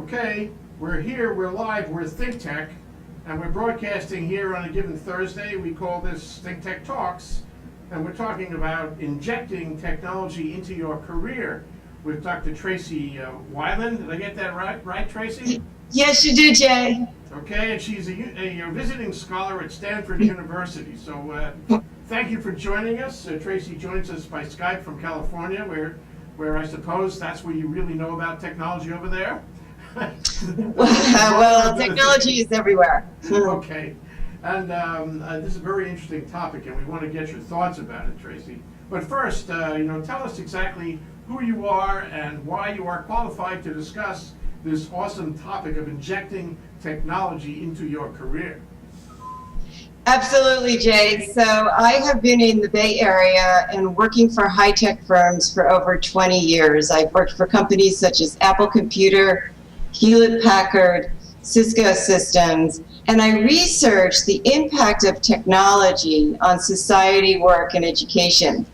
Okay, we're here, we're live, we're ThinkTech, and we're broadcasting here on a given Thursday. We call this ThinkTech Talks, and we're talking about injecting technology into your career with Dr. Tracey Wilen. Did I get that right, Tracey? Yes, you do, Jay. Okay, and she's a visiting scholar at Stanford University. So thank you for joining us. Tracey joins us by Skype from California, where I suppose that's where you really know about technology over there. Well, technology is everywhere. Okay, and this is a very interesting topic, and we want to get your thoughts about it, Tracey. But first, tell us exactly who you are and why you are qualified to discuss this awesome topic of injecting technology into your career. Absolutely, Jay. So I have been in the Bay Area and working for high-tech firms for over 20 years. I've worked for companies such as Apple Computer, Hewlett-Packard, Cisco Systems, and I researched the impact of technology on society, work, and education.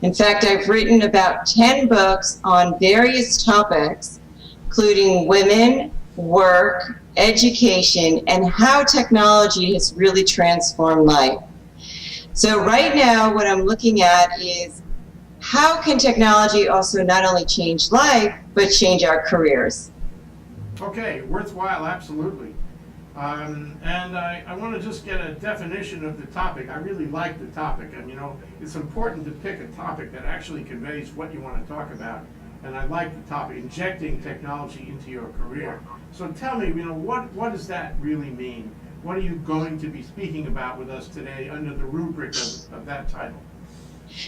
In fact, I've written about 10 books on various topics, including women, work, education, and how technology has really transformed life. So right now, what I'm looking at is how can technology also not only change life, but change our careers? Okay, worthwhile, absolutely. And I want to just get a definition of the topic. I really like the topic, and it's important to pick a topic that actually conveys what you want to talk about. And I like the topic, injecting technology into your career. So tell me, what does that really mean? What are you going to be speaking about with us today under the rubric of that title?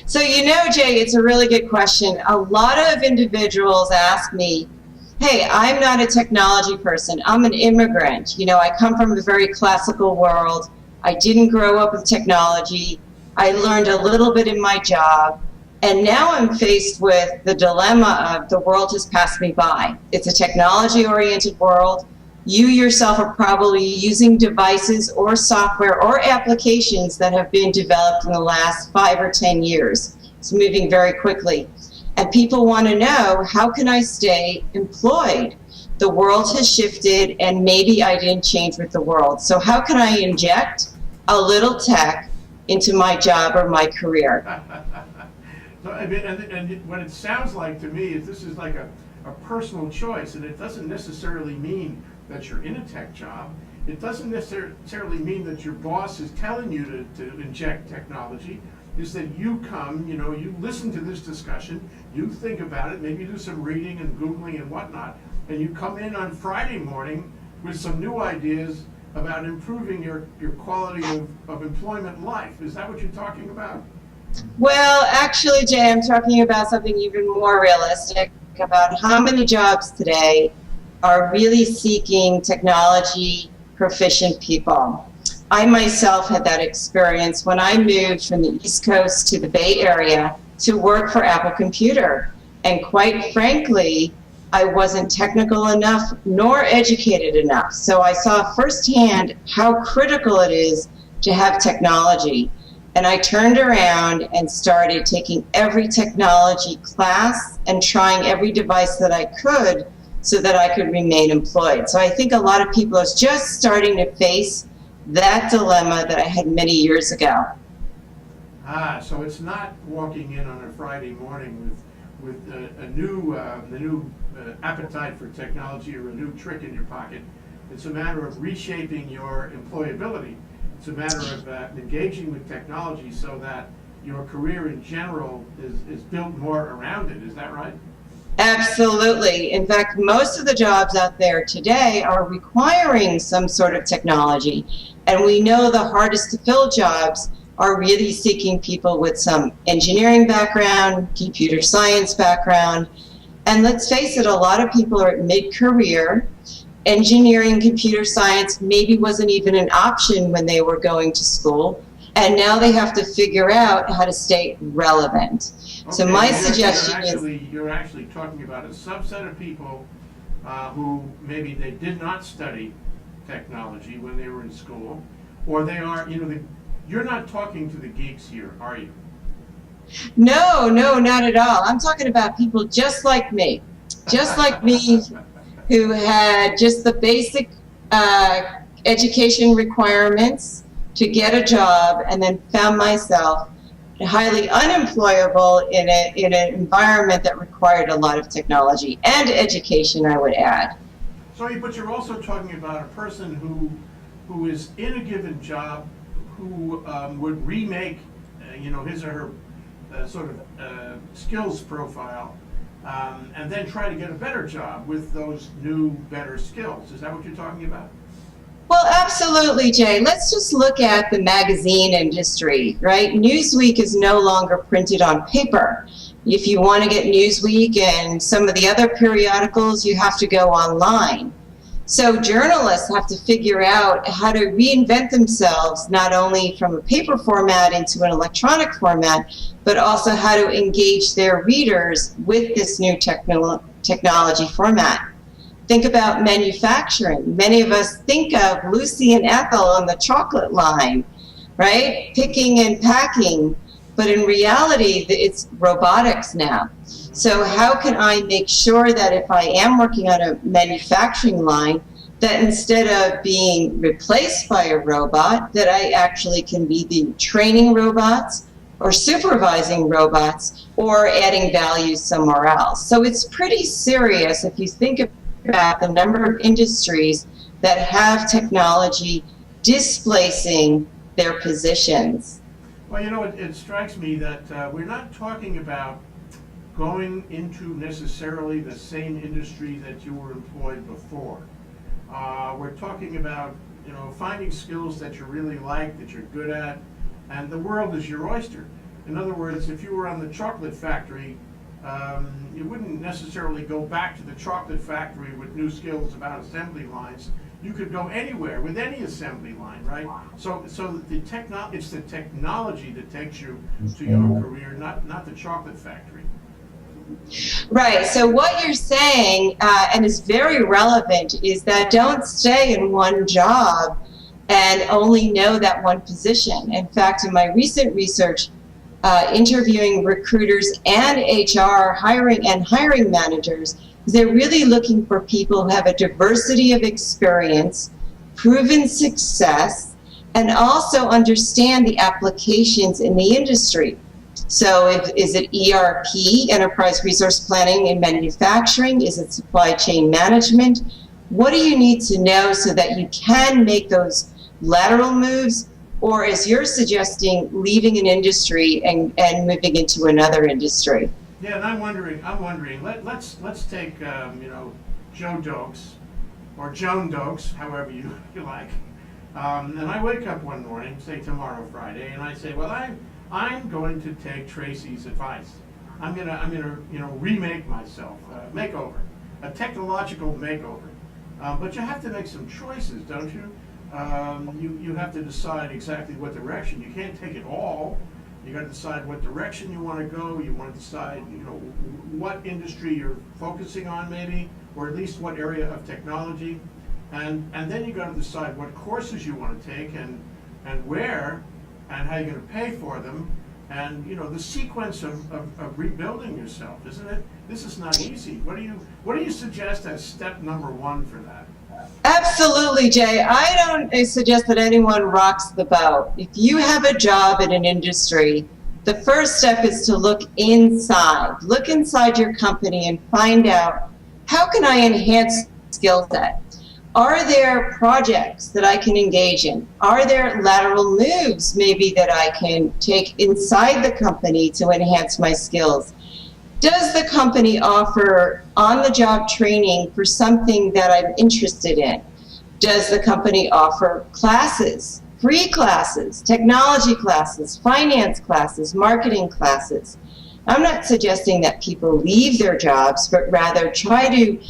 So Jay, it's a really good question. A lot of individuals ask me, hey, I'm not a technology person. I'm an immigrant. I come from a very classical world. I didn't grow up with technology. I learned a little bit in my job. And now I'm faced with the dilemma of the world has passed me by. It's a technology-oriented world. You yourself are probably using devices or software or applications that have been developed in the last 5 or 10 years. It's moving very quickly. And people want to know, how can I stay employed? The world has shifted, and maybe I didn't change with the world. So how can I inject a little tech into my job or my career? So, and what it sounds like to me is this is like a personal choice, and it doesn't necessarily mean that you're in a tech job. It doesn't necessarily mean that your boss is telling you to inject technology. Is that you come, you listen to this discussion, you think about it, maybe do some reading and Googling and whatnot, and you come in on Friday morning with some new ideas about improving your quality of employment life. Is that what you're talking about? Well, actually, Jay, I'm talking about something even more realistic, about how many jobs today are really seeking technology proficient people. I myself had that experience when I moved from the East Coast to the Bay Area to work for Apple Computer. And quite frankly, I wasn't technical enough nor educated enough. So I saw firsthand how critical it is to have technology. And I turned around and started taking every technology class and trying every device that I could so that I could remain employed. So I think a lot of people are just starting to face that dilemma that I had many years ago. So it's not walking in on a Friday morning with a new appetite for technology or a new trick in your pocket. It's a matter of reshaping your employability. It's a matter of engaging with technology so that your career in general is built more around it. Is that right? Absolutely. In fact, most of the jobs out there today are requiring some sort of technology. And we know the hardest to fill jobs are really seeking people with some engineering background, computer science background. And let's face it, a lot of people are at mid-career. Engineering, computer science maybe wasn't even an option when they were going to school. And now they have to figure out how to stay relevant. Okay, so my suggestion you're actually talking about a subset of people who maybe they did not study technology when they were in school, or they are, you're not talking to the geeks here, are you? No, not at all. I'm talking about people just like me who had just the basic education requirements to get a job, and then found myself highly unemployable in an environment that required a lot of technology and education, I would add. So, but you're also talking about a person who is in a given job, who would remake, his or her sort of skills profile, and then try to get a better job with those new, better skills. Is that what you're talking about? Well, absolutely, Jay. Let's just look at the magazine industry, right? Newsweek is no longer printed on paper. If you want to get Newsweek and some of the other periodicals, you have to go online. So journalists have to figure out how to reinvent themselves, not only from a paper format into an electronic format, but also how to engage their readers with this new technology format. Think about manufacturing. Many of us think of Lucy and Ethel on the chocolate line, right? Picking and packing. But in reality, it's robotics now. So how can I make sure that if I am working on a manufacturing line, that instead of being replaced by a robot, that I actually can be the training robots or supervising robots or adding value somewhere else. So it's pretty serious if you think about the number of industries that have technology displacing their positions. Well, it strikes me that we're not talking about going into necessarily the same industry that you were employed before. We're talking about, finding skills that you really like, that you're good at, and the world is your oyster. In other words, if you were on the chocolate factory, you wouldn't necessarily go back to the chocolate factory with new skills about assembly lines. You could go anywhere with any assembly line, right? So it's the technology that takes you to your career, not the chocolate factory. Right. So what you're saying, and is very relevant, is that don't stay in one job and only know that one position. In fact, in my recent research, interviewing recruiters and HR hiring managers, they're really looking for people who have a diversity of experience, proven success, and also understand the applications in the industry. So is it ERP, enterprise resource planning in manufacturing? Is it supply chain management? What do you need to know so that you can make those lateral moves, or as you're suggesting, leaving an industry and moving into another industry? Yeah, and I'm wondering. Let's take Joe Dokes or Joan Dokes, however you like. And I wake up one morning, say tomorrow, Friday, and I say, well, I'm going to take Tracey's advice. I'm gonna remake myself, makeover, a technological makeover. But you have to make some choices, don't you? You have to decide exactly what direction. You can't take it all. You got to decide what direction you want to go. You want to decide, what industry you're focusing on, maybe, or at least what area of technology, and then you got to decide what courses you want to take and where, and how you're going to pay for them, and the sequence of rebuilding yourself, isn't it? This is not easy. What do you suggest as step number one for that? Absolutely, Jay. I don't suggest that anyone rocks the boat. If you have a job in an industry, the first step is to look inside. Look inside your company and find out, how can I enhance skill set? Are there projects that I can engage in? Are there lateral moves maybe that I can take inside the company to enhance my skills? Does the company offer on-the-job training for something that I'm interested in? Does the company offer classes, free classes, technology classes, finance classes, marketing classes? I'm not suggesting that people leave their jobs, but rather try to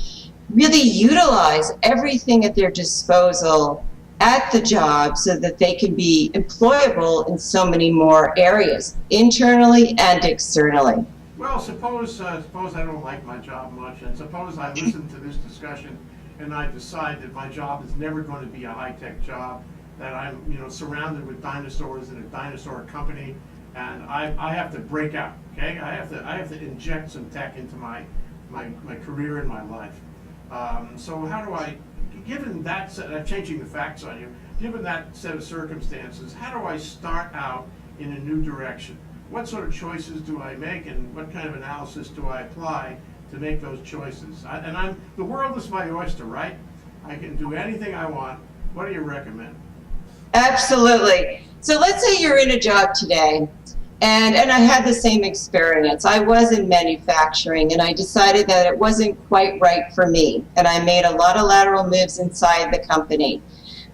really utilize everything at their disposal at the job so that they can be employable in so many more areas, internally and externally. Well, suppose I don't like my job much, and suppose I listen to this discussion and I decide that my job is never going to be a high-tech job, that I'm surrounded with dinosaurs in a dinosaur company, and I have to break out. Okay, I have to inject some tech into my career and my life. So how do I, given that set, I'm changing the facts on you, given that set of circumstances, how do I start out in a new direction? What sort of choices do I make, and what kind of analysis do I apply to make those choices? The world is my oyster, right? I can do anything I want. What do you recommend? Absolutely. So let's say you're in a job today, and I had the same experience. I was in manufacturing, and I decided that it wasn't quite right for me, and I made a lot of lateral moves inside the company.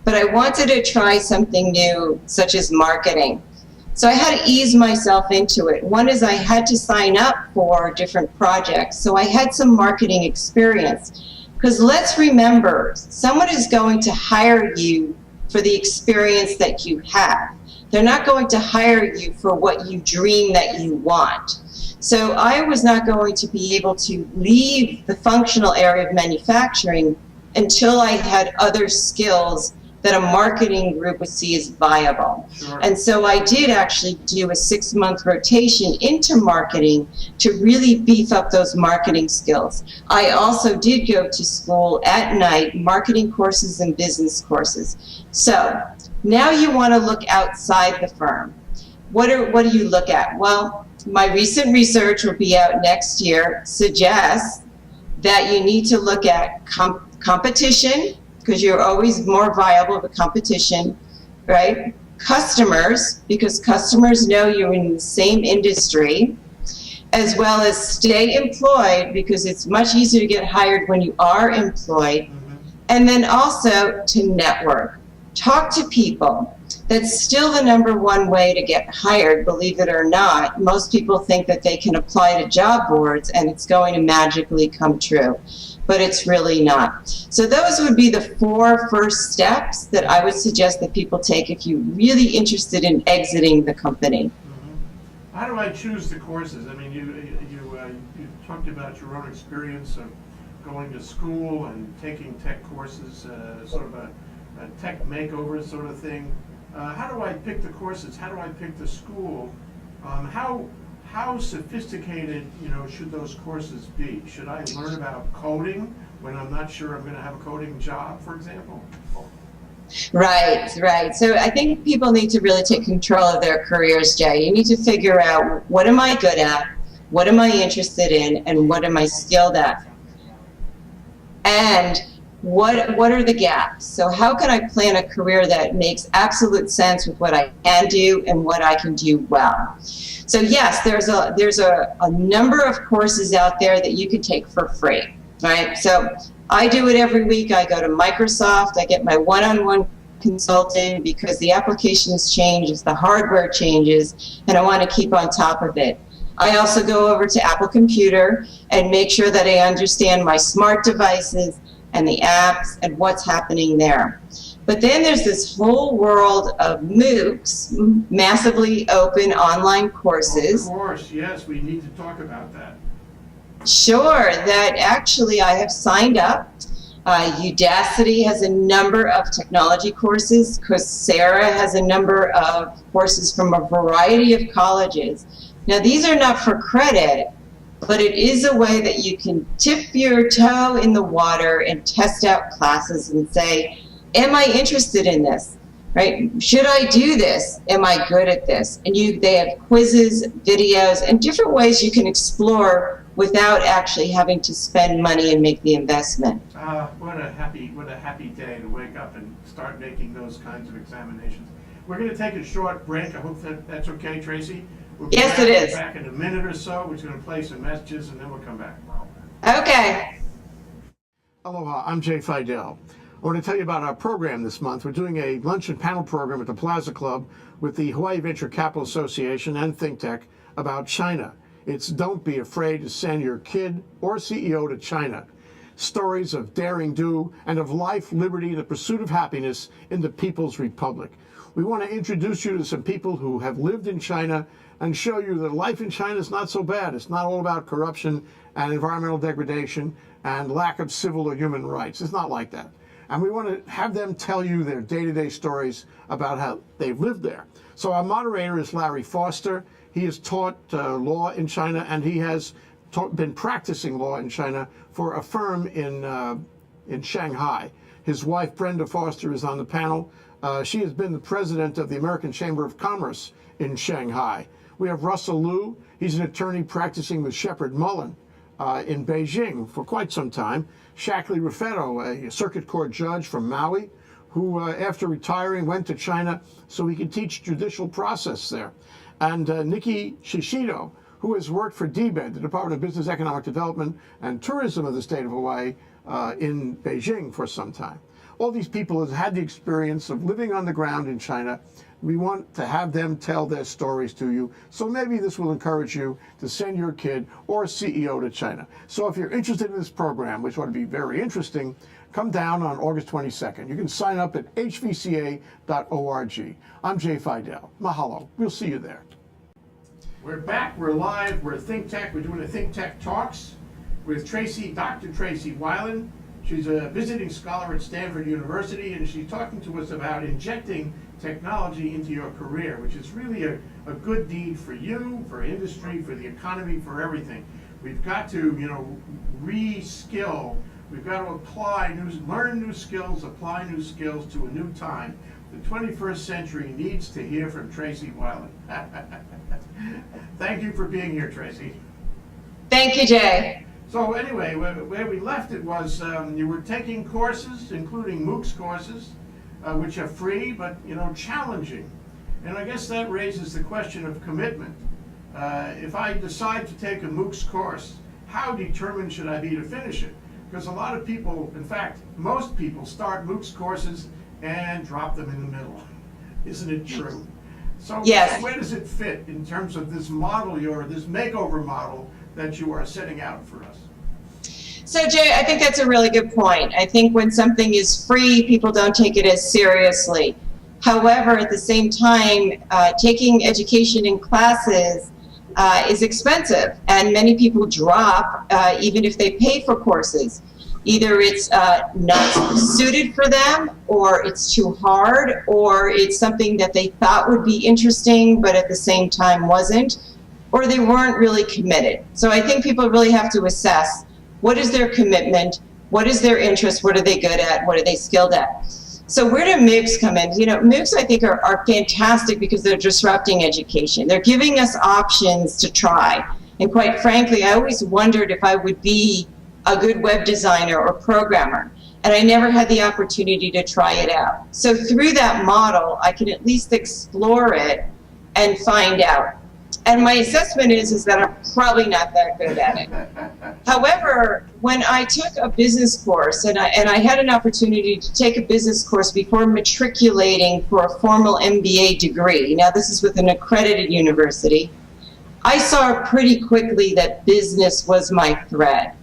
But I wanted to try something new, such as marketing. So I had to ease myself into it. One is I had to sign up for different projects, so I had some marketing experience. Because let's remember, someone is going to hire you for the experience that you have. They're not going to hire you for what you dream that you want. So I was not going to be able to leave the functional area of manufacturing until I had other skills that a marketing group would see as viable. Sure. And so I did actually do a 6-month rotation into marketing to really beef up those marketing skills. I also did go to school at night, marketing courses and business courses. So now you want to look outside the firm. What do you look at? Well, my recent research will be out next year, suggests that you need to look at competition, because you're always more viable with competition, right? Customers, because customers know you're in the same industry, as well as stay employed, because it's much easier to get hired when you are employed. And then also to network. Talk to people. That's still the #1 way to get hired, believe it or not. Most people think that they can apply to job boards and it's going to magically come true, but it's really not. So those would be the 4 first steps that I would suggest that people take if you're really interested in exiting the company. How do I choose the courses? I mean, you talked about your own experience of going to school and taking tech courses, sort of a tech makeover sort of thing. How do I pick the courses? How do I pick the school? How sophisticated, should those courses be? Should I learn about coding when I'm not sure I'm going to have a coding job, for example? Right. So I think people need to really take control of their careers, Jay. You need to figure out, what am I good at? What am I interested in? And what am I skilled at? And what are the gaps? So how can I plan a career that makes absolute sense with what I can do and what I can do well? So yes, there's a number of courses out there that you can take for free, right? So I do it every week. I go to Microsoft, I get my one-on-one consulting because the applications change as the hardware changes, and I want to keep on top of it. I also go over to Apple Computer and make sure that I understand my smart devices and the apps and what's happening there. But then there's this whole world of MOOCs, massively open online courses. Of course, yes, we need to talk about that. Sure, that actually I have signed up. Udacity has a number of technology courses. Coursera has a number of courses from a variety of colleges. Now, these are not for credit, but it is a way that you can dip your toe in the water and test out classes and say, am I interested in this, right? Should I do this? Am I good at this? And they have quizzes, videos, and different ways you can explore without actually having to spend money and make the investment. What a happy day to wake up and start making those kinds of examinations. We're going to take a short break. I hope that's okay, Tracy. We'll be Yes, it is. Back in a minute or so. We're just going to play some messages and then we'll come back. Okay. Aloha, I'm Jay Fidell. I want to tell you about our program this month. We're doing a lunch and panel program at the Plaza Club with the Hawaii Venture Capital Association and ThinkTech about China. It's Don't Be Afraid to Send Your Kid or CEO to China. Stories of daring do and of life, liberty, the pursuit of happiness in the People's Republic. We want to introduce you to some people who have lived in China and show you that life in China is not so bad. It's not all about corruption and environmental degradation and lack of civil or human rights. It's not like that. And we want to have them tell you their day-to-day stories about how they've lived there. So our moderator is Larry Foster. He has taught law in China, and he has been practicing law in China for a firm in Shanghai. His wife, Brenda Foster, is on the panel. She has been the president of the American Chamber of Commerce in Shanghai. We have Russell Liu. He's an attorney practicing with Shepard Mullen in Beijing for quite some time. Shackley Ruffetto, a circuit court judge from Maui, who after retiring went to China so he could teach judicial process there. And Nikki Shishido, who has worked for DBED, the Department of Business, Economic Development and Tourism of the state of Hawaii, in Beijing for some time. All these people have had the experience of living on the ground in China. We want to have them tell their stories to you. So maybe this will encourage you to send your kid or CEO to China. So if you're interested in this program, which ought to be very interesting, come down on August 22nd. You can sign up at hvca.org. I'm Jay Fidell. Mahalo. We'll see you there. We're back, we're live, we're ThinkTech, we're doing the ThinkTech Talks with Dr. Tracey Wilen. She's a visiting scholar at Stanford University, and she's talking to us about injecting technology into your career, which is really a good deed for you, for industry, for the economy, for everything. We've got to, re-skill. We've got to learn new skills, apply new skills to a new time. The 21st century needs to hear from Tracey Wilen. Thank you for being here, Tracey. Thank you, Jay. So anyway, where we left it was you were taking courses, including MOOCs courses, which are free but challenging. And I guess that raises the question of commitment. If I decide to take a MOOCs course, how determined should I be to finish it? Because a lot of people, in fact, most people start MOOCs courses and drop them in the middle. Isn't it true? So yes. Where does it fit in terms of this model, this makeover model that you are setting out for us? So Jay, I think that's a really good point. I think when something is free, people don't take it as seriously. However, at the same time, taking education in classes is expensive, and many people drop even if they pay for courses. Either it's not suited for them, or it's too hard, or it's something that they thought would be interesting but at the same time wasn't, or they weren't really committed. So I think people really have to assess what is their commitment, what is their interest, what are they good at, what are they skilled at. So where do MOOCs come in? MOOCs I think are fantastic because they're disrupting education. They're giving us options to try. And quite frankly, I always wondered if I would be a good web designer or programmer, and I never had the opportunity to try it out. So through that model, I can at least explore it and find out. And my assessment is that I'm probably not that good at it. However, when I took a business course, and I had an opportunity to take a business course before matriculating for a formal MBA degree, now this is with an accredited university, I saw pretty quickly that business was my thread.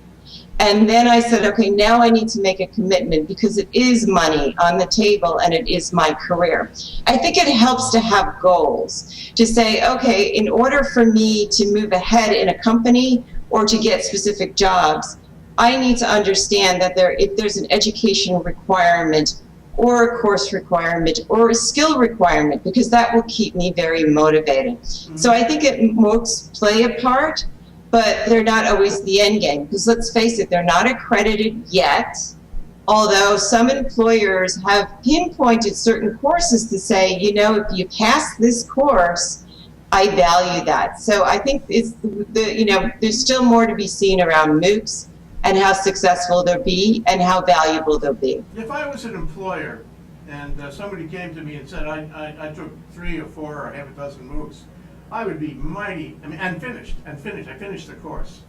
And then I said, okay, now I need to make a commitment because it is money on the table and it is my career. I think it helps to have goals, to say, okay, in order for me to move ahead in a company or to get specific jobs, I need to understand that if there's an education requirement or a course requirement or a skill requirement, because that will keep me very motivated. Mm-hmm. So I think MOOCs play a part, but they're not always the end game, because let's face it, they're not accredited yet, although some employers have pinpointed certain courses to say, if you pass this course, I value that. So I think there's still more to be seen around MOOCs and how successful they'll be and how valuable they'll be. If I was an employer and somebody came to me and said, I took 3 or 4 or half a dozen MOOCs, I would be mighty. I finished the course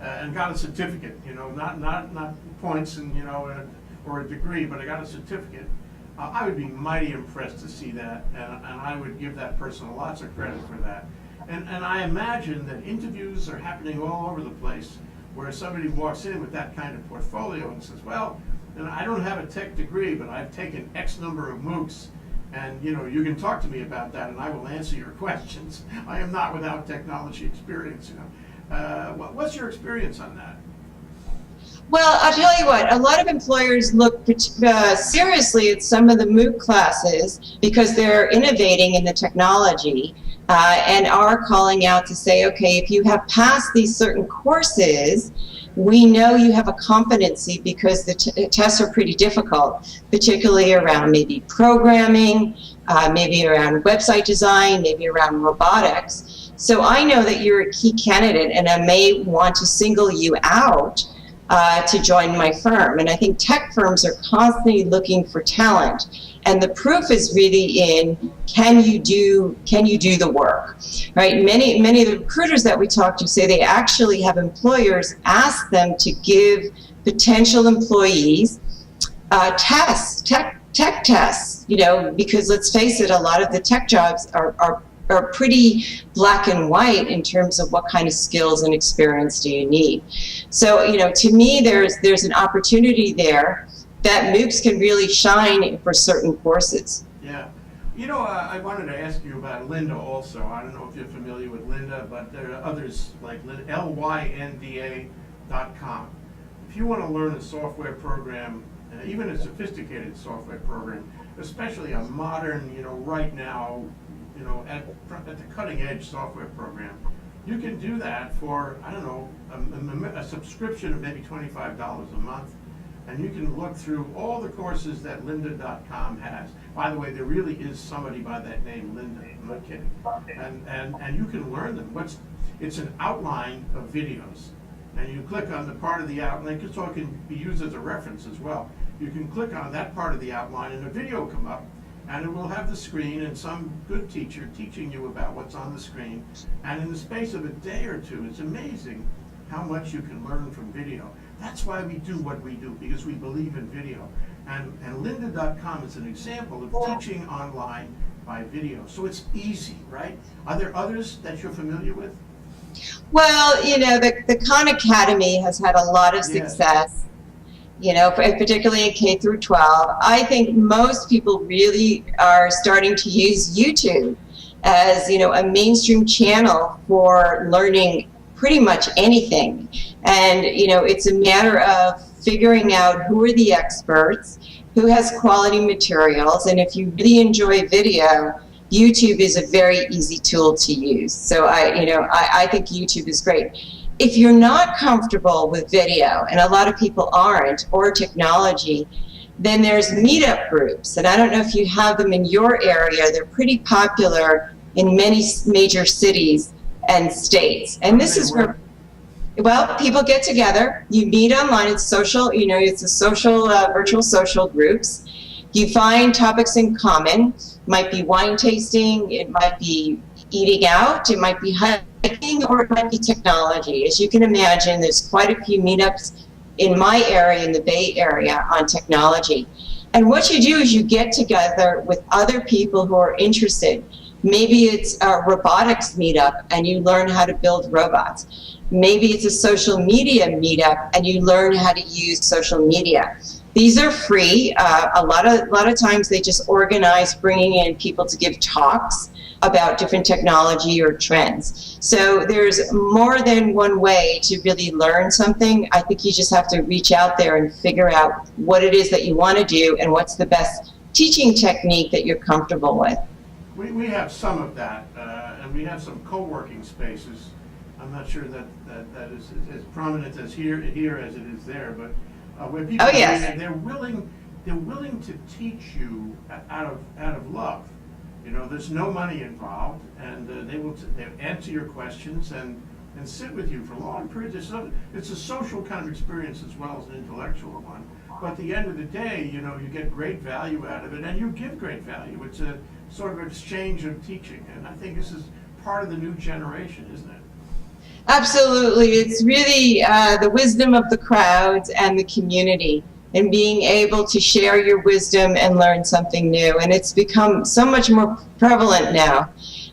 and got a certificate. Not points and or a degree, but I got a certificate. I would be mighty impressed to see that, and I would give that person lots of credit for that. And I imagine that interviews are happening all over the place, where somebody walks in with that kind of portfolio and says, well, I don't have a tech degree, but I've taken X number of MOOCs. And you can talk to me about that, and I will answer your questions. I am not without technology experience. What's your experience on that? Well, I'll tell you what. A lot of employers look seriously at some of the MOOC classes because they're innovating in the technology. and are calling out to say, okay, if you have passed these certain courses, we know you have a competency, because the tests are pretty difficult, particularly around maybe programming, maybe around website design, maybe around robotics. So I know that you're a key candidate, and I may want to single you out to join my firm. And I think tech firms are constantly looking for talent. And the proof is really in, can you do the work, right? Many of the recruiters that we talk to say they actually have employers ask them to give potential employees tech tests, because let's face it, a lot of the tech jobs are pretty black and white in terms of what kind of skills and experience do you need. So, to me, there's an opportunity there that MOOCs can really shine for certain courses. Yeah. I wanted to ask you about Lynda also. I don't know if you're familiar with Lynda, but there are others like lynda.com. If you want to learn a software program, even a sophisticated software program, especially a modern, right now, at the cutting edge software program, you can do that for, I don't know, a subscription of maybe $25 a month. And you can look through all the courses that lynda.com has. By the way, there really is somebody by that name, Lynda. I'm not kidding. And you can learn them. It's an outline of videos. And you click on the part of the outline, so it can be used as a reference as well. You can click on that part of the outline and a video will come up, and it will have the screen and some good teacher teaching you about what's on the screen. And in the space of a day or two, it's amazing how much you can learn from video. That's why we do what we do, because we believe in video. And lynda.com is an example of teaching online by video. So it's easy, right? Are there others that you're familiar with? Well, the Khan Academy has had a lot of success, particularly in K through 12. I think most people really are starting to use YouTube as, a mainstream channel for learning pretty much anything. And, it's a matter of figuring out who are the experts, who has quality materials, and if you really enjoy video, YouTube is a very easy tool to use. So I think YouTube is great. If you're not comfortable with video, and a lot of people aren't, or technology, then there's meetup groups. And I don't know if you have them in your area. They're pretty popular in many major cities and states. And this is where, people get together, you meet online, it's social, it's a social, virtual social groups. You find topics in common. It might be wine tasting, it might be eating out, it might be hiking, or it might be technology. As you can imagine, there's quite a few meetups in my area, in the Bay Area, on technology. And what you do is you get together with other people who are interested. Maybe it's a robotics meetup and you learn how to build robots. Maybe it's a social media meetup and you learn how to use social media. These are free. A lot of times they just organize bringing in people to give talks about different technology or trends. So there's more than one way to really learn something. I think you just have to reach out there and figure out what it is that you want to do and what's the best teaching technique that you're comfortable with. We have some of that, and we have some co-working spaces. I'm not sure that is as prominent as here as it is there, but where people they're willing to teach you out of love. There's no money involved, and they'll answer your questions and sit with you for long periods. It's a social kind of experience as well as an intellectual one. But at the end of the day, you get great value out of it, and you give great value. It's a sort of exchange of teaching, and I think this is part of the new generation, isn't it? Absolutely. It's really the wisdom of the crowds and the community, and being able to share your wisdom and learn something new. And it's become so much more prevalent now.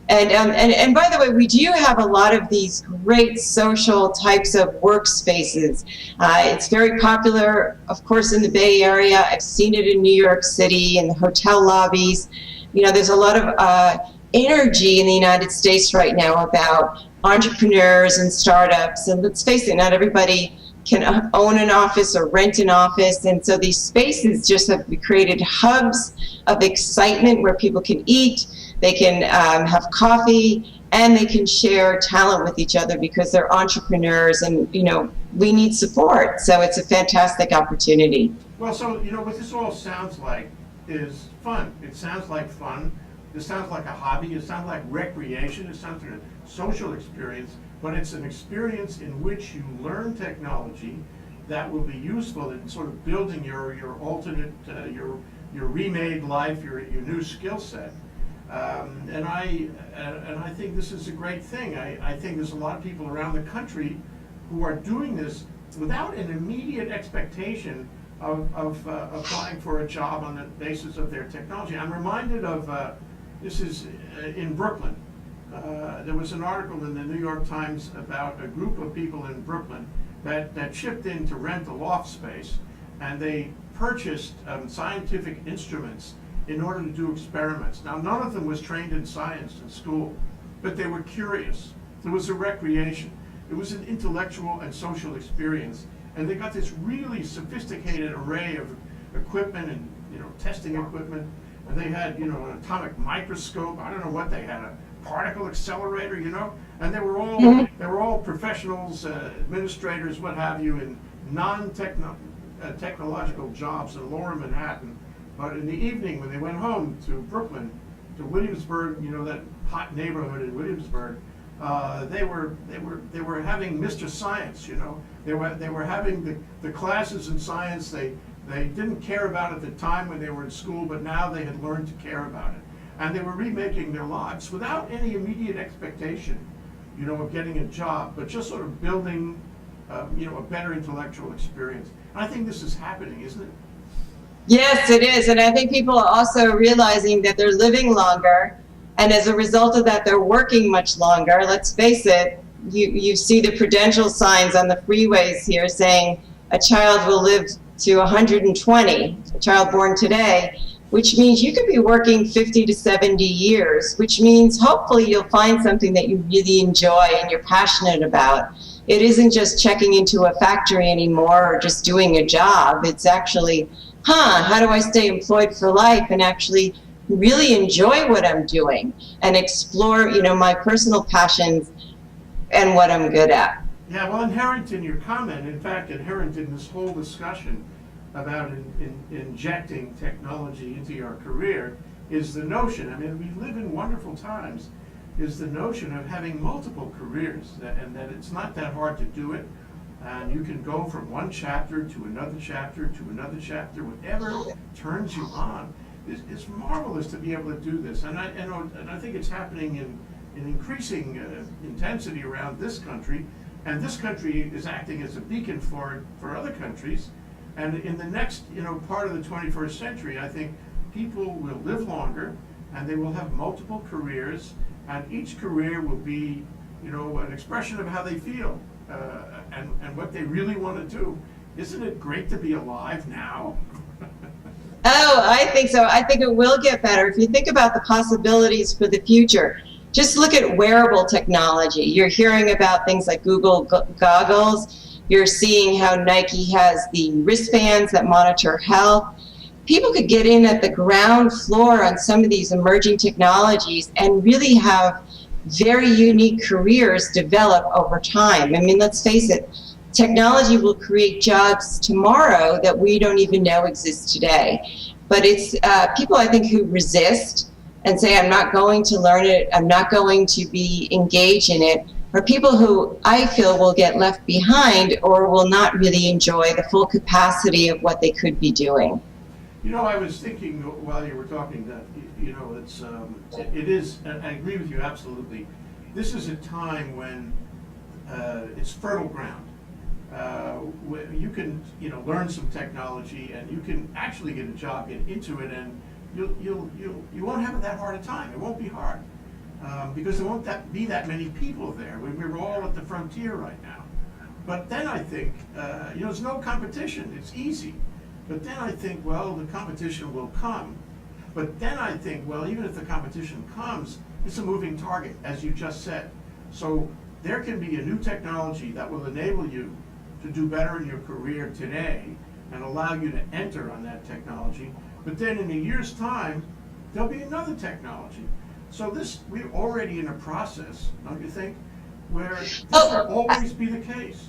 And by the way, we do have a lot of these great social types of workspaces. It's very popular, of course, in the Bay Area. I've seen it in New York City, in the hotel lobbies. There's a lot of energy in the United States right now about entrepreneurs and startups. And let's face it, not everybody can own an office or rent an office. And so these spaces just have created hubs of excitement where people can eat, they can have coffee, and they can share talent with each other because they're entrepreneurs, and we need support. So it's a fantastic opportunity. Well, so, what this all sounds like is fun. It sounds like fun. It sounds like a hobby. It sounds like recreation. It sounds like a social experience, but it's an experience in which you learn technology that will be useful in sort of building your alternate, your remade life, your new skill set. And I think this is a great thing. I think there's a lot of people around the country who are doing this without an immediate expectation of applying for a job on the basis of their technology. I'm reminded of, this is in Brooklyn. There was an article in the New York Times about a group of people in Brooklyn that chipped in to rent a loft space, and they purchased scientific instruments in order to do experiments. Now, none of them was trained in science in school, but they were curious. It was a recreation. It was an intellectual and social experience, and they got this really sophisticated array of equipment and testing equipment. And they had an atomic microscope. I don't know what they had, a particle accelerator, and they were all professionals, administrators, what have you, in non-technological jobs in Lower Manhattan. But in the evening, when they went home to Brooklyn, to Williamsburg, that hot neighborhood in Williamsburg, they were having Mr. Science. They were having the classes in science they didn't care about at the time when they were in school, but now they had learned to care about it, and they were remaking their lives without any immediate expectation, of getting a job, but just sort of building, a better intellectual experience. And I think this is happening, isn't it? Yes, it is. And I think people are also realizing that they're living longer. And as a result of that, they're working much longer. Let's face it, you see the prudential signs on the freeways here saying a child will live to 120, a child born today, which means you could be working 50 to 70 years, which means hopefully you'll find something that you really enjoy and you're passionate about. It isn't just checking into a factory anymore or just doing a job. It's actually, how do I stay employed for life and actually really enjoy what I'm doing and explore, my personal passions and what I'm good at. Yeah, well, inherent in your comment, in fact, inherent in this whole discussion about injecting technology into your career is the notion, we live in wonderful times, is the notion of having multiple careers, and that it's not that hard to do it. And you can go from one chapter to another chapter to another chapter, whatever turns you on. It's marvelous to be able to do this, and I think it's happening in increasing intensity around this country, and this country is acting as a beacon for other countries. And in the next part of the 21st century, I think people will live longer, and they will have multiple careers, and each career will be an expression of how they feel and what they really want to do. Isn't it great to be alive now? Oh, I think so. I think it will get better. If you think about the possibilities for the future, just look at wearable technology. You're hearing about things like Google goggles. You're seeing how Nike has the wristbands that monitor health. People could get in at the ground floor on some of these emerging technologies and really have very unique careers develop over time. Let's face it, technology will create jobs tomorrow that we don't even know exist today. But it's people, I think, who resist and say, I'm not going to learn it, I'm not going to be engaged in it, are people who I feel will get left behind or will not really enjoy the full capacity of what they could be doing. I was thinking while you were talking that, it is, and I agree with you absolutely. This is a time when it's fertile ground. You can, learn some technology, and you can actually get a job, get into it, and you won't have that hard a time. It won't be hard because there won't be that many people there. We're all at the frontier right now. But then I think, there's no competition. It's easy. But then I think, well, the competition will come. But then I think, well, even if the competition comes, it's a moving target, as you just said. So there can be a new technology that will enable you to do better in your career today and allow you to enter on that technology. But then in a year's time, there'll be another technology. So we're already in a process, don't you think, where this Oh, will always be the case?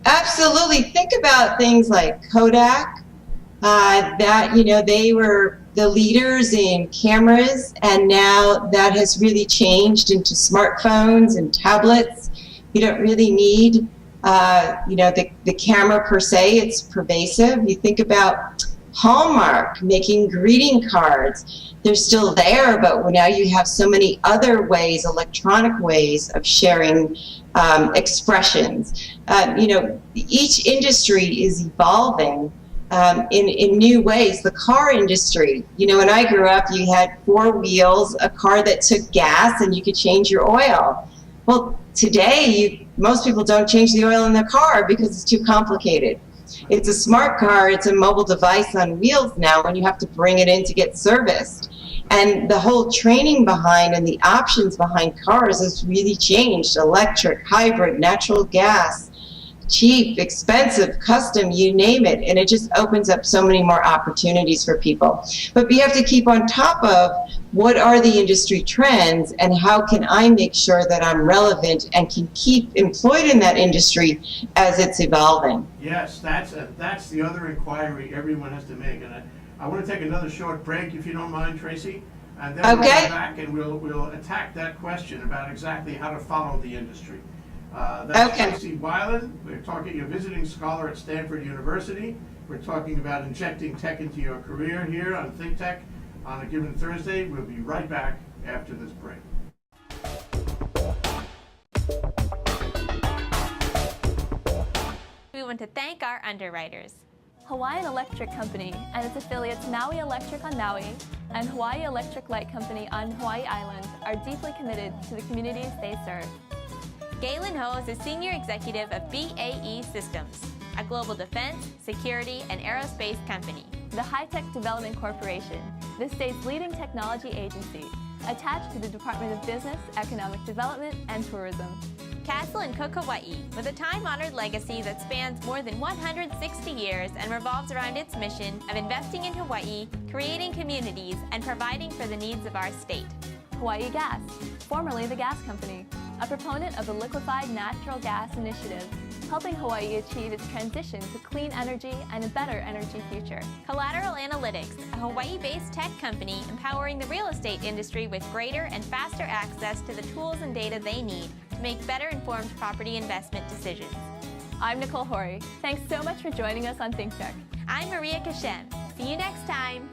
Absolutely. Think about things like Kodak, that, they were the leaders in cameras, and now that has really changed into smartphones and tablets. You don't really need, the camera per se. It's pervasive. You think about Hallmark making greeting cards. They're still there, but now you have so many other ways, electronic ways of sharing expressions. Each industry is evolving in new ways. The car industry, when I grew up, you had 4 wheels, a car that took gas, and you could change your oil. Well, today, most people don't change the oil in their car because it's too complicated. It's a smart car, it's a mobile device on wheels now, and you have to bring it in to get serviced. And the whole training behind and the options behind cars has really changed. Electric, hybrid, natural gas, cheap, expensive, custom, you name it. And it just opens up so many more opportunities for people. But we have to keep on top of what are the industry trends and how can I make sure that I'm relevant and can keep employed in that industry as it's evolving. Yes, that's the other inquiry everyone has to make. And I want to take another short break, if you don't mind, Tracey. And then we'll come back and we'll attack that question about exactly how to follow the industry. That's Tracey Wilen. We're talking, a visiting scholar at Stanford University. We're talking about injecting tech into your career here on ThinkTech on a given Thursday. We'll be right back after this break. We want to thank our underwriters. Hawaiian Electric Company and its affiliates Maui Electric on Maui and Hawaii Electric Light Company on Hawaii Island are deeply committed to the communities they serve. Galen Ho is a senior executive of BAE Systems, a global defense, security, and aerospace company. The High-Tech Development Corporation, the state's leading technology agency, attached to the Department of Business, Economic Development, and Tourism. Castle and Cook Hawaii, with a time-honored legacy that spans more than 160 years and revolves around its mission of investing in Hawaii, creating communities, and providing for the needs of our state. Hawaii Gas, formerly the Gas Company, a proponent of the Liquefied Natural Gas Initiative, helping Hawaii achieve its transition to clean energy and a better energy future. Collateral Analytics, a Hawaii-based tech company empowering the real estate industry with greater and faster access to the tools and data they need to make better informed property investment decisions. I'm Nicole Horry. Thanks so much for joining us on ThinkTech. I'm Maria Kashem. See you next time.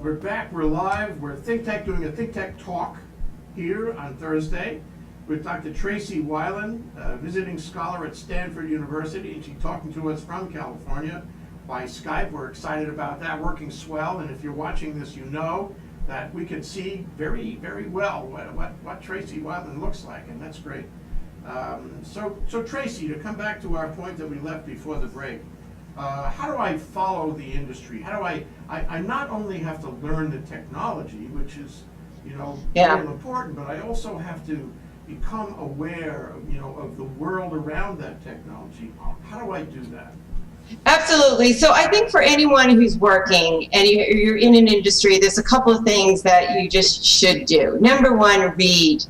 We're back, we're live, we're ThinkTech doing a ThinkTech talk here on Thursday with Dr. Tracey Wilen, a visiting scholar at Stanford University, and she's talking to us from California by Skype. We're excited about that, working swell, and if you're watching this, you know that we can see very, very well what Tracey Wilen looks like, and that's great. So Tracey, to come back to our point that we left before the break, how do I follow the industry? How do I not only have to learn the technology, which is, real important, but I also have to become aware of the world around that technology. How do I do that? Absolutely. So I think for anyone who's working and you're in an industry, there's a couple of things that you just should do. Number one, read.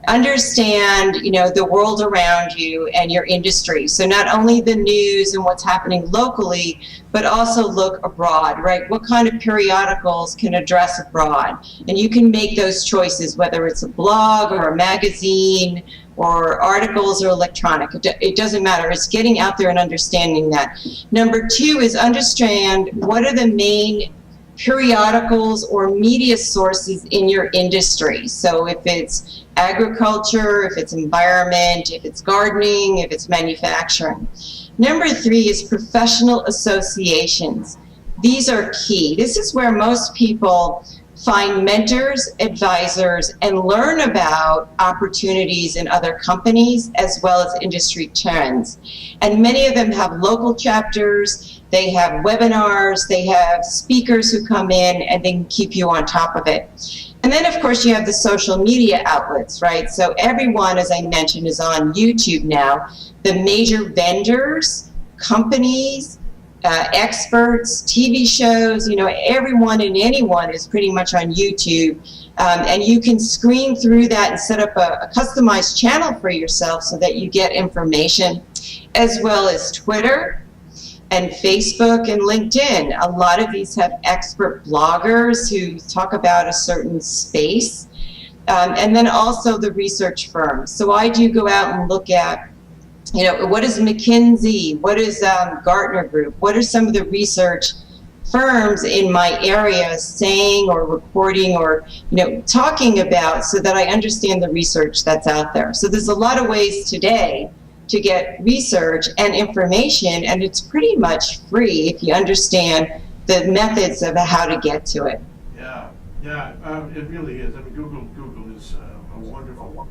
Understand, the world around you and your industry. So not only the news and what's happening locally, but also look abroad, right? What kind of periodicals can address abroad? And you can make those choices, whether it's a blog or a magazine or articles or electronic. It doesn't matter. It's getting out there and understanding that. Number two is understand what are the main periodicals or media sources in your industry. So if it's agriculture, if it's environment, if it's gardening, if it's manufacturing. Number three is professional associations. These are key. This is where most people find mentors, advisors, and learn about opportunities in other companies as well as industry trends. And many of them have local chapters, they have webinars, they have speakers who come in and they can keep you on top of it. And then of course you have the social media outlets, right? So everyone, as I mentioned, is on YouTube now. The major vendors, companies, experts, TV shows, everyone and anyone is pretty much on YouTube. And you can screen through that and set up a customized channel for yourself so that you get information, as well as Twitter and Facebook and LinkedIn. A lot of these have expert bloggers who talk about a certain space. And then also the research firms. So I do go out and look at, what is McKinsey? What is Gartner Group? What are some of the research firms in my area saying or reporting or, talking about, so that I understand the research that's out there. So there's a lot of ways today to get research and information, and it's pretty much free if you understand the methods of how to get to it. Yeah, it really is. I mean, Google is a wonderful.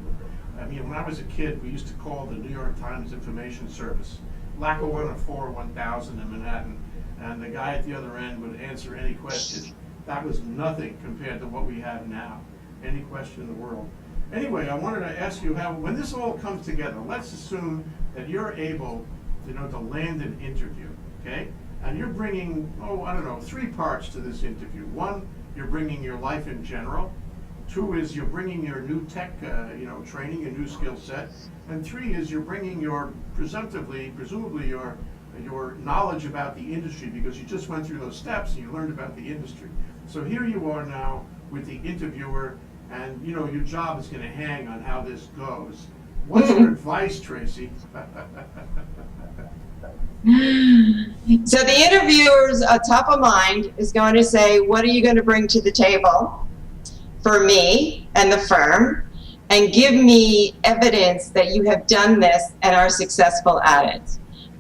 I mean, when I was a kid, we used to call the New York Times Information Service Lackawanna 41000 in Manhattan, and the guy at the other end would answer any question. That was nothing compared to what we have now. Any question in the world. Anyway, I wanted to ask you how, when this all comes together, let's assume that you're able, to land an interview, okay? And you're bringing, 3 parts to this interview. 1, you're bringing your life in general. 2 is you're bringing your new tech, training, a new skill set. And 3 is you're bringing your, presumably your knowledge about the industry, because you just went through those steps and you learned about the industry. So here you are now with the interviewer, and your job is going to hang on how this goes. What's your advice, Tracey? So the interviewer's top of mind is going to say, what are you going to bring to the table for me and the firm, and give me evidence that you have done this and are successful at it.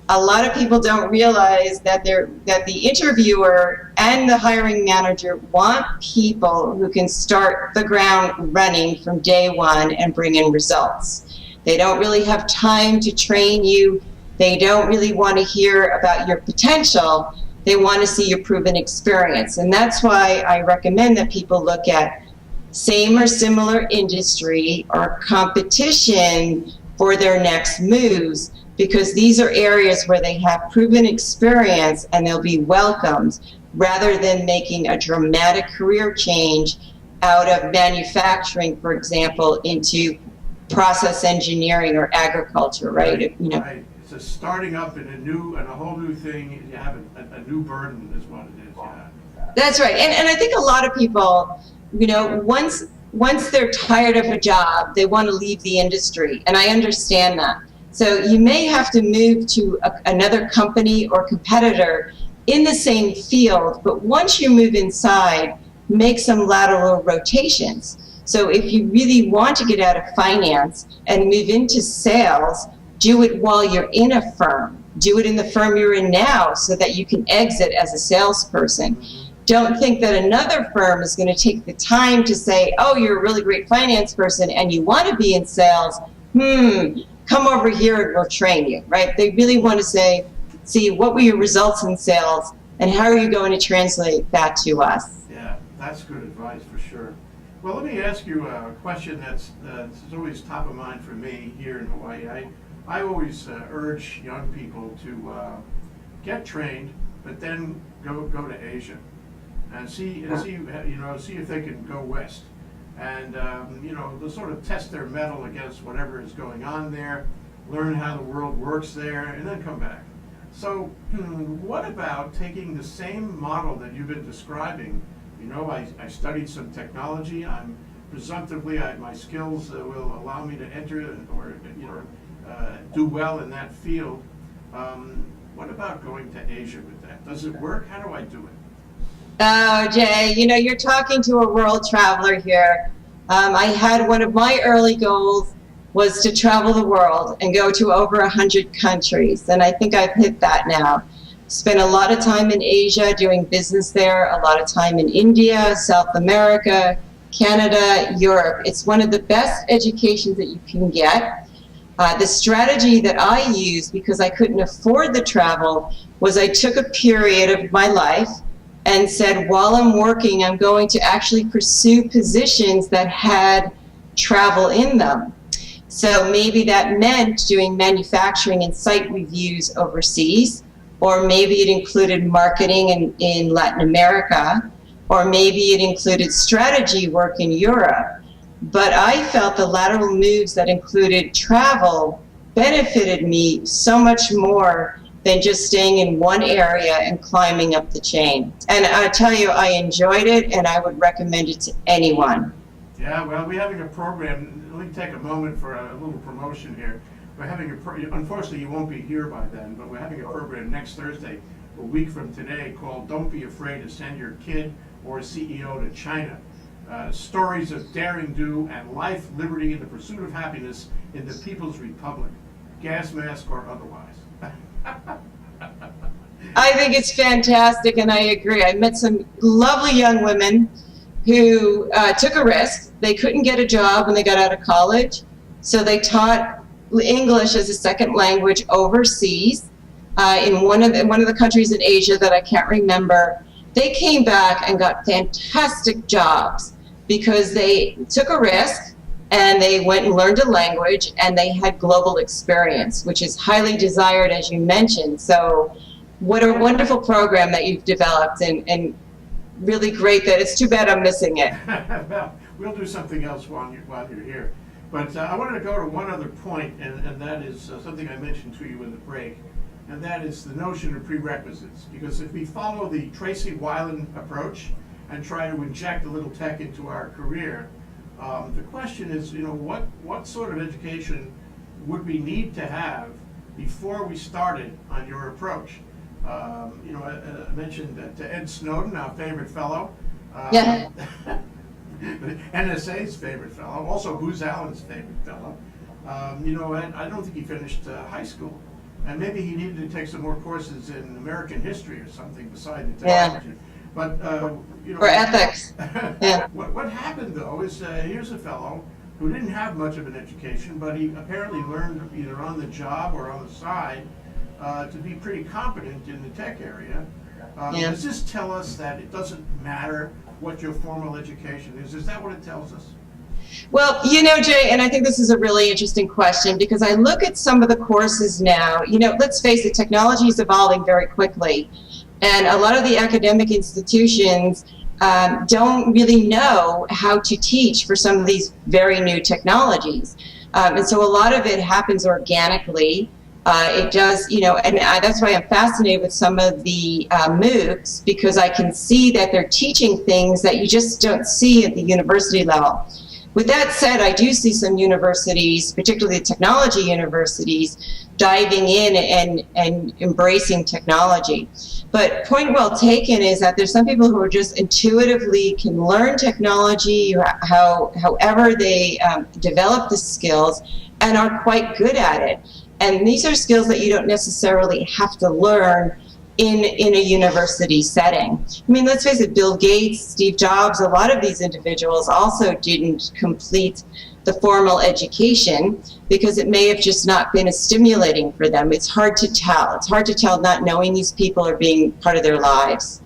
A lot of people don't realize that the interviewer and the hiring manager want people who can start the ground running from day one and bring in results. They don't really have time to train you. They don't really want to hear about your potential. They want to see your proven experience. And that's why I recommend that people look at same or similar industry or competition for their next moves, because these are areas where they have proven experience and they'll be welcomed, rather than making a dramatic career change out of manufacturing, for example, into process engineering or agriculture, right? Right. So starting up in a whole new thing, you have a new burden is what it is. Yeah. That's right. And I think a lot of people, once they're tired of a job, they want to leave the industry, and I understand that. So you may have to move to another company or competitor in the same field, but once you move inside, make some lateral rotations. So if you really want to get out of finance and move into sales, do it while you're in a firm. Do it in the firm you're in now so that you can exit as a salesperson. Don't think that another firm is going to take the time to say, oh, you're a really great finance person and you want to be in sales. Come over here and we'll train you, right? They really want to say, see, what were your results in sales and how are you going to translate that to us? Yeah, that's good advice for sure. Well, let me ask you a question that's always top of mind for me here in Hawaii. I always urge young people to get trained, but then go to Asia and see if they can go west. And they'll sort of test their mettle against whatever is going on there, learn how the world works there, and then come back. So what about taking the same model that you've been describing? I studied some technology. I'm presumptively, my skills will allow me to enter or do well in that field. What about going to Asia with that? Does it work? How do I do it? Oh, Jay, you're talking to a world traveler here. I had one of my early goals was to travel the world and go to over 100 countries, and I think I've hit that now. Spent a lot of time in Asia doing business there, a lot of time in India, South America, Canada, Europe. It's one of the best educations that you can get. The strategy that I used, because I couldn't afford the travel, was I took a period of my life and said, while I'm working, I'm going to actually pursue positions that had travel in them. So maybe that meant doing manufacturing and site reviews overseas, or maybe it included marketing in Latin America, or maybe it included strategy work in Europe. But I felt the lateral moves that included travel benefited me so much more than just staying in one area and climbing up the chain. And I tell you, I enjoyed it, and I would recommend it to anyone. Yeah, well, we're having a program. Let me take a moment for a little promotion here. We're having unfortunately, you won't be here by then, but we're having a program next Thursday, a week from today, called Don't Be Afraid to Send Your Kid or CEO to China. Stories of daring do and life, liberty, and the pursuit of happiness in the People's Republic, gas mask or otherwise. I think it's fantastic, and I agree. I met some lovely young women who took a risk. They couldn't get a job when they got out of college, so they taught English as a second language overseas in one of the countries in Asia that I can't remember. They came back and got fantastic jobs because they took a risk and they went and learned a language, and they had global experience, which is highly desired, as you mentioned. So what a wonderful program that you've developed, and really great that it's too bad I'm missing it. Well, we'll do something else while you're here. But I wanted to go to one other point, and that is something I mentioned to you in the break, and that is the notion of prerequisites. Because if we follow the Tracey Wilen approach and try to inject a little tech into our career, the question is, what sort of education would we need to have before we started on your approach? I mentioned that Ed Snowden, our favorite fellow, Yeah. NSA's favorite fellow, also Booz Allen's favorite fellow. I don't think he finished high school, and maybe he needed to take some more courses in American history or something beside the technology. Yeah. But For ethics. Yeah. What happened though is here's a fellow who didn't have much of an education, but he apparently learned either on the job or on the side to be pretty competent in the tech area. Yeah. Does this tell us that it doesn't matter what your formal education is? Is that what it tells us? Well, Jay, and I think this is a really interesting question, because I look at some of the courses now. Let's face it, technology is evolving very quickly, and a lot of the academic institutions don't really know how to teach for some of these very new technologies. And so a lot of it happens organically. It does, and that's why I'm fascinated with some of the MOOCs, because I can see that they're teaching things that you just don't see at the university level. With that said, I do see some universities, particularly technology universities, diving in and embracing technology. But point well taken is that there's some people who are just intuitively can learn technology, however they develop the skills, and are quite good at it. And these are skills that you don't necessarily have to learn in a university setting. I mean, let's face it, Bill Gates, Steve Jobs, a lot of these individuals also didn't complete the formal education because it may have just not been as stimulating for them. It's hard to tell. It's hard to tell not knowing these people or being part of their lives.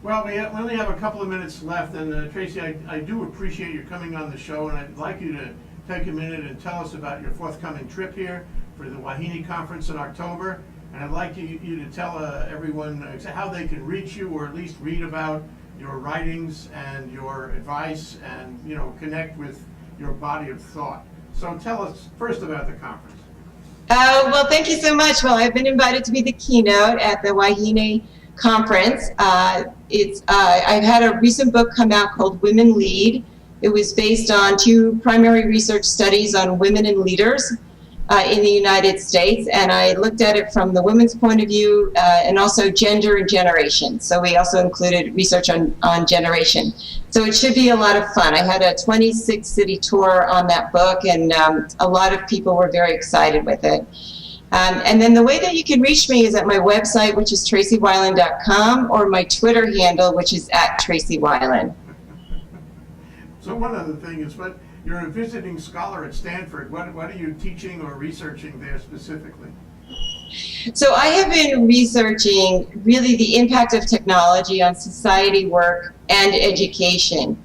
Well, we only have a couple of minutes left, and Tracey, I do appreciate you coming on the show, and I'd like you to take a minute and tell us about your forthcoming trip here for the Wahine Conference in October. And I'd like you to tell everyone how they can reach you, or at least read about your writings and your advice, and connect with your body of thought. So tell us first about the conference. Well, thank you so much. Well, I've been invited to be the keynote at the Wahine Conference. I've had a recent book come out called Women Lead. It was based on 2 primary research studies on women and leaders in the United States, and I looked at it from the women's point of view and also gender and generation. So we also included research on generation. So it should be a lot of fun. I had a 26-city tour on that book, and a lot of people were very excited with it. And then the way that you can reach me is at my website, which is traceywilen.com, or my Twitter handle, which is @TraceyWilen. So one other thing is, you're a visiting scholar at Stanford. What are you teaching or researching there specifically? So I have been researching really the impact of technology on society, work, and education.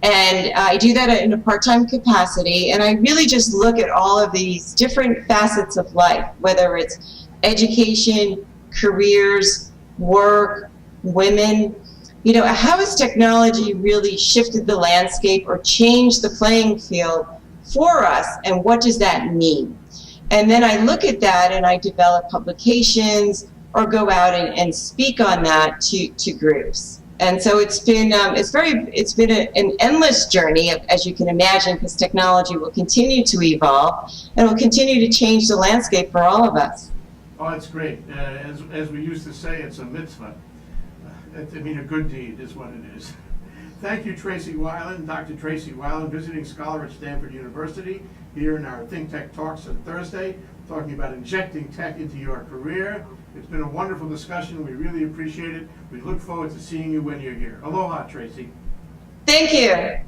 And I do that in a part-time capacity, and I really just look at all of these different facets of life, whether it's education, careers, work, women. You know, how has technology really shifted the landscape or changed the playing field for us, and what does that mean? And then I look at that and I develop publications or go out and speak on that to groups. And so it's been an endless journey, as you can imagine, because technology will continue to evolve and will continue to change the landscape for all of us. Oh, it's great. As we used to say, it's a mitzvah. I mean, a good deed is what it is. Thank you, Tracey Wilen, Dr. Tracey Wilen, visiting scholar at Stanford University, here in our ThinkTech Talks on Thursday, talking about injecting tech into your career. It's been a wonderful discussion. We really appreciate it. We look forward to seeing you when you're here. Aloha, Tracey. Thank you.